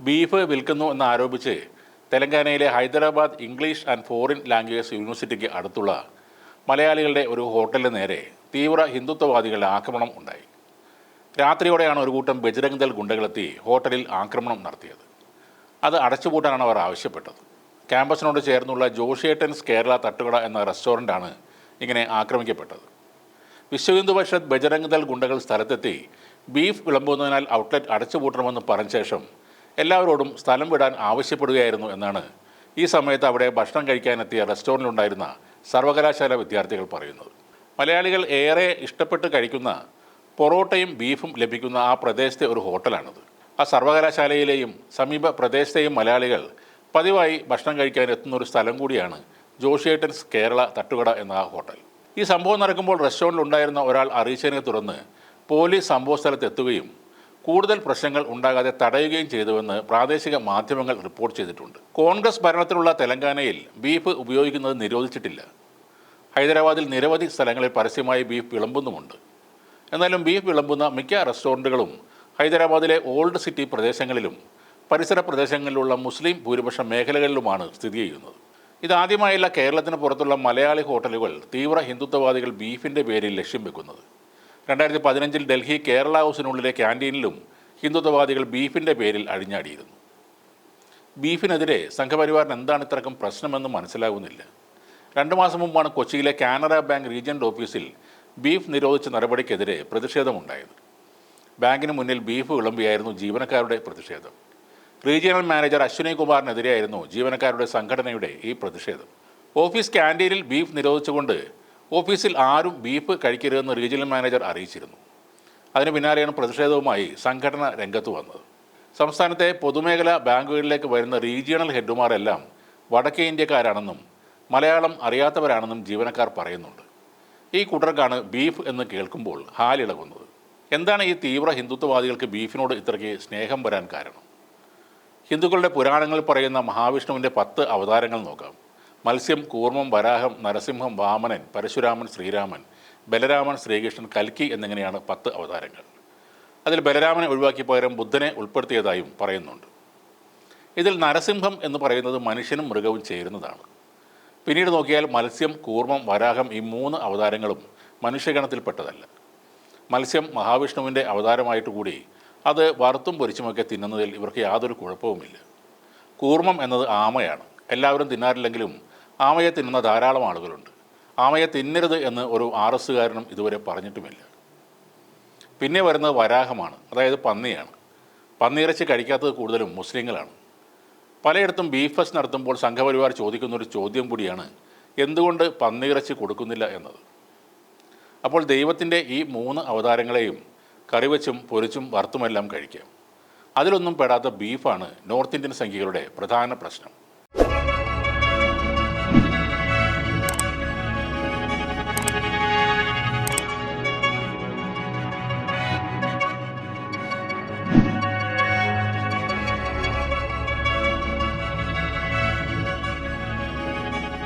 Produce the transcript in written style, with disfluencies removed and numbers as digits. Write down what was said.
Beef വിൽക്കുന്നു എന്നാരോപിച്ച് തെലങ്കാനയിലെ Hyderabad English and foreign languages യൂണിവേഴ്സിറ്റിക്ക് അടുത്തുള്ള മലയാളികളുടെ ഒരു ഹോട്ടലിന് നേരെ തീവ്ര ഹിന്ദുത്വവാദികളുടെ ആക്രമണം ഉണ്ടായി. രാത്രിയോടെയാണ് ഒരു കൂട്ടം ബജ്രംഗ് ദൾ ഗുണ്ടകളെത്തി ഹോട്ടലിൽ ആക്രമണം നടത്തിയത്. അത് അടച്ചുപൂട്ടാനാണ് അവർ ആവശ്യപ്പെട്ടത്. ക്യാമ്പസിനോട് ചേർന്നുള്ള ജോഷിയേട്ടൻസ് കേരള തട്ടുകട എന്ന റെസ്റ്റോറൻ്റാണ് ഇങ്ങനെ ആക്രമിക്കപ്പെട്ടത്. വിശ്വഹിന്ദു പരിഷത്ത് ബജ്രംഗ് ദൾ ഗുണ്ടകൾ സ്ഥലത്തെത്തി ബീഫ് വിളമ്പുന്നതിനാൽ ഔട്ട്ലെറ്റ് അടച്ചുപൂട്ടണമെന്ന് പറഞ്ഞ ശേഷം എല്ലാവരോടും സ്ഥലം വിടാൻ ആവശ്യപ്പെടുകയായിരുന്നു എന്നാണ് ഈ സമയത്ത് അവിടെ ഭക്ഷണം കഴിക്കാനെത്തിയ റെസ്റ്റോറൻറ്റിലുണ്ടായിരുന്ന സർവകലാശാല വിദ്യാർത്ഥികൾ പറയുന്നത്. മലയാളികൾ ഏറെ ഇഷ്ടപ്പെട്ട് കഴിക്കുന്ന പൊറോട്ടയും ബീഫും ലഭിക്കുന്ന ആ പ്രദേശത്തെ ഒരു ഹോട്ടലാണിത്. ആ സർവകലാശാലയിലെയും സമീപ പ്രദേശത്തെയും മലയാളികൾ പതിവായി ഭക്ഷണം കഴിക്കാൻ എത്തുന്ന ഒരു സ്ഥലം കൂടിയാണ് ജോഷിയേട്ടൻസ് കേരള തട്ടുകട എന്ന ആ ഹോട്ടൽ. ഈ സംഭവം നടക്കുമ്പോൾ റെസ്റ്റോറൻറ്റിൽ ഉണ്ടായിരുന്ന ഒരാൾ അറിയിച്ചതിനെ തുടർന്ന് പോലീസ് സംഭവസ്ഥലത്ത് എത്തുകയും കൂടുതൽ പ്രശ്നങ്ങൾ ഉണ്ടാകാതെ തടയുകയും ചെയ്തുവെന്ന് പ്രാദേശിക മാധ്യമങ്ങൾ റിപ്പോർട്ട് ചെയ്തിട്ടുണ്ട്. കോൺഗ്രസ് ഭരണത്തിലുള്ള തെലങ്കാനയിൽ ബീഫ് ഉപയോഗിക്കുന്നത് നിരോധിച്ചിട്ടില്ല. ഹൈദരാബാദിൽ നിരവധി സ്ഥലങ്ങളിൽ പരസ്യമായി ബീഫ് വിളമ്പുന്നുമുണ്ട്. എന്നാലും ബീഫ് വിളമ്പുന്ന മിക്ക റെസ്റ്റോറൻറ്റുകളും ഹൈദരാബാദിലെ ഓൾഡ് സിറ്റി പ്രദേശങ്ങളിലും പരിസര പ്രദേശങ്ങളിലുള്ള മുസ്ലിം ഭൂരിപക്ഷ മേഖലകളിലുമാണ് സ്ഥിതി ചെയ്യുന്നത്. ഇതാദ്യമായല്ല കേരളത്തിന് പുറത്തുള്ള മലയാളി ഹോട്ടലുകൾ തീവ്ര ഹിന്ദുത്വവാദികൾ ബീഫിൻ്റെ പേരിൽ ലക്ഷ്യം വെക്കുന്നത്. 2015 ഡൽഹി കേരള ഹൗസിനുള്ളിലെ ക്യാൻറ്റീനിലും ഹിന്ദുത്വവാദികൾ ബീഫിൻ്റെ പേരിൽ അഴിഞ്ഞാടിയിരുന്നു. ബീഫിനെതിരെ സംഘപരിവാറിന് എന്താണ് ഇത്രക്കും പ്രശ്നമെന്ന് മനസ്സിലാകുന്നില്ല. 2 മാസം മുമ്പാണ് കൊച്ചിയിലെ കാനറ ബാങ്ക് റീജിയണൽ ഓഫീസിൽ ബീഫ് നിരോധിച്ച നടപടിക്കെതിരെ പ്രതിഷേധമുണ്ടായത്. ബാങ്കിന് മുന്നിൽ ബീഫ് വിളമ്പിയായിരുന്നു ജീവനക്കാരുടെ പ്രതിഷേധം. റീജിയണൽ മാനേജർ അശ്വിനി കുമാറിനെതിരെയായിരുന്നു ജീവനക്കാരുടെ സംഘടനയുടെ ഈ പ്രതിഷേധം. ഓഫീസ് ക്യാൻറ്റീനിൽ ബീഫ് നിരോധിച്ചുകൊണ്ട് ഓഫീസിൽ ആരും ബീഫ് കഴിക്കരുതെന്ന് റീജിയണൽ മാനേജർ അറിയിച്ചിരുന്നു. അതിന് പിന്നാലെയാണ് പ്രതിഷേധവുമായി സംഘടന രംഗത്ത് വന്നത്. സംസ്ഥാനത്തെ പൊതുമേഖലാ ബാങ്കുകളിലേക്ക് വരുന്ന റീജിയണൽ ഹെഡുമാരെല്ലാം വടക്കേ ഇന്ത്യക്കാരാണെന്നും മലയാളം അറിയാത്തവരാണെന്നും ജീവനക്കാർ പറയുന്നുണ്ട്. ഈ കൂട്ടർക്കാണ് ബീഫ് എന്ന് കേൾക്കുമ്പോൾ ഹാലിളകുന്നത്. എന്താണ് ഈ തീവ്ര ഹിന്ദുത്വവാദികൾക്ക് ബീഫിനോട് ഇത്രയ്ക്ക് സ്നേഹം വരാൻ കാരണം? ഹിന്ദുക്കളുടെ പുരാണങ്ങളിൽ പറയുന്ന മഹാവിഷ്ണുവിൻ്റെ 10 അവതാരങ്ങൾ നോക്കാം. മത്സ്യം, കൂർമ്മം, വരാഹം, നരസിംഹം, വാമനൻ, പരശുരാമൻ, ശ്രീരാമൻ, ബലരാമൻ, ശ്രീകൃഷ്ണൻ, കൽക്കി എന്നിങ്ങനെയാണ് 10 അവതാരങ്ങൾ. അതിൽ ബലരാമനെ ഒഴിവാക്കി പകരം ബുദ്ധനെ ഉൾപ്പെടുത്തിയതായും പറയുന്നുണ്ട്. ഇതിൽ നരസിംഹം എന്ന് പറയുന്നത് മനുഷ്യനും മൃഗവും ചേരുന്നതാണ്. പിന്നീട് നോക്കിയാൽ മത്സ്യം, കൂർമ്മം, വരാഹം ഈ 3 അവതാരങ്ങളും മനുഷ്യഗണത്തിൽപ്പെട്ടതല്ല. മത്സ്യം മഹാവിഷ്ണുവിൻ്റെ അവതാരമായിട്ട് കൂടി അത് വറുത്തും പൊരിച്ചുമൊക്കെ തിന്നുന്നതിൽ ഇവർക്ക് യാതൊരു കുഴപ്പവുമില്ല. കൂർമ്മം എന്നത് ആമയാണ്. എല്ലാവരും തിന്നാറില്ലെങ്കിലും ആമയെ തിന്നുന്ന ധാരാളം ആളുകളുണ്ട്. ആമയെ തിന്നരുത് എന്ന് ഒരു RSകാരനും ഇതുവരെ പറഞ്ഞിട്ടുമില്ല. പിന്നെ വരുന്നത് വരാഹമാണ്, അതായത് പന്നിയാണ്. പന്നിയിറച്ചി കഴിക്കാത്തത് കൂടുതലും മുസ്ലിങ്ങളാണ്. പലയിടത്തും ബീഫ് ഫെസ്റ്റ് നടത്തുമ്പോൾ സംഘപരിവാർ ചോദിക്കുന്നൊരു ചോദ്യം കൂടിയാണ് എന്തുകൊണ്ട് പന്നിയിറച്ചി കൊടുക്കുന്നില്ല എന്നത്. അപ്പോൾ ദൈവത്തിൻ്റെ ഈ 3 അവതാരങ്ങളെയും കറിവച്ചും പൊരിച്ചും വറുത്തുമെല്ലാം കഴിക്കാം. അതിലൊന്നും പെടാത്ത ബീഫാണ് നോർത്ത് ഇന്ത്യൻ സംഖ്യകളുടെ പ്രധാന പ്രശ്നം.